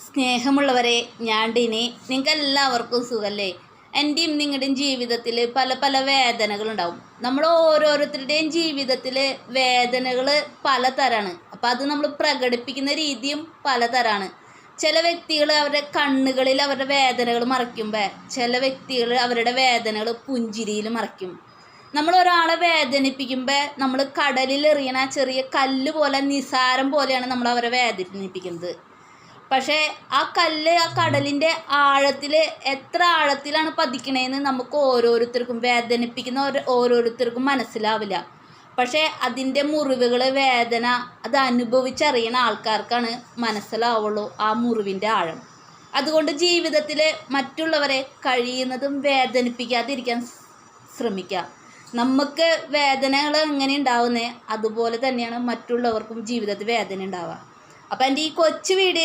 സ്നേഹമുള്ളവരെ, ഞാൻ ഡിനി. നിങ്ങൾക്ക് എല്ലാവർക്കും സുഖമല്ലേ? എൻ്റെയും നിങ്ങളുടെയും ജീവിതത്തിൽ പല പല വേദനകളുണ്ടാവും. നമ്മൾ ഓരോരുത്തരുടെയും ജീവിതത്തിൽ വേദനകൾ പലതരമാണ്. അപ്പോൾ അത് നമ്മൾ പ്രകടിപ്പിക്കുന്ന രീതിയും പലതരമാണ്. ചില വ്യക്തികൾ അവരുടെ കണ്ണുകളിൽ അവരുടെ വേദനകൾ മറയ്ക്കുമ്പോൾ, ചില വ്യക്തികൾ അവരുടെ വേദനകൾ പുഞ്ചിരിയിൽ മറയ്ക്കും. നമ്മൾ ഒരാളെ വേദനിപ്പിക്കുമ്പോൾ നമ്മൾ കടലിൽ എറിയണ ചെറിയ കല്ല് പോലെ, നിസാരം പോലെയാണ് നമ്മൾ അവരെ വേദനിപ്പിക്കുന്നത്. പക്ഷേ ആ കല്ല് ആ കടലിൻ്റെ ആഴത്തിൽ എത്ര ആഴത്തിലാണ് പതിക്കണേന്ന് നമുക്ക് ഓരോരുത്തർക്കും, വേദനിപ്പിക്കുന്ന ഓരോരുത്തർക്കും മനസ്സിലാവില്ല. പക്ഷേ അതിൻ്റെ മുറിവുകൾ, വേദന അത് അനുഭവിച്ചറിയണ ആൾക്കാർക്കാണ് മനസ്സിലാവുള്ളൂ ആ മുറിവിൻ്റെ ആഴം. അതുകൊണ്ട് ജീവിതത്തിൽ മറ്റുള്ളവരെ കഴിയുന്നതും വേദനിപ്പിക്കാതിരിക്കാൻ ശ്രമിക്കുക. നമുക്ക് വേദനകൾ എങ്ങനെ ഉണ്ടാവുന്നത് അതുപോലെ തന്നെയാണ് മറ്റുള്ളവർക്കും ജീവിതത്തിൽ വേദന ഉണ്ടാവുക. അപ്പം എൻ്റെ ഈ കൊച്ചു വീഡിയോ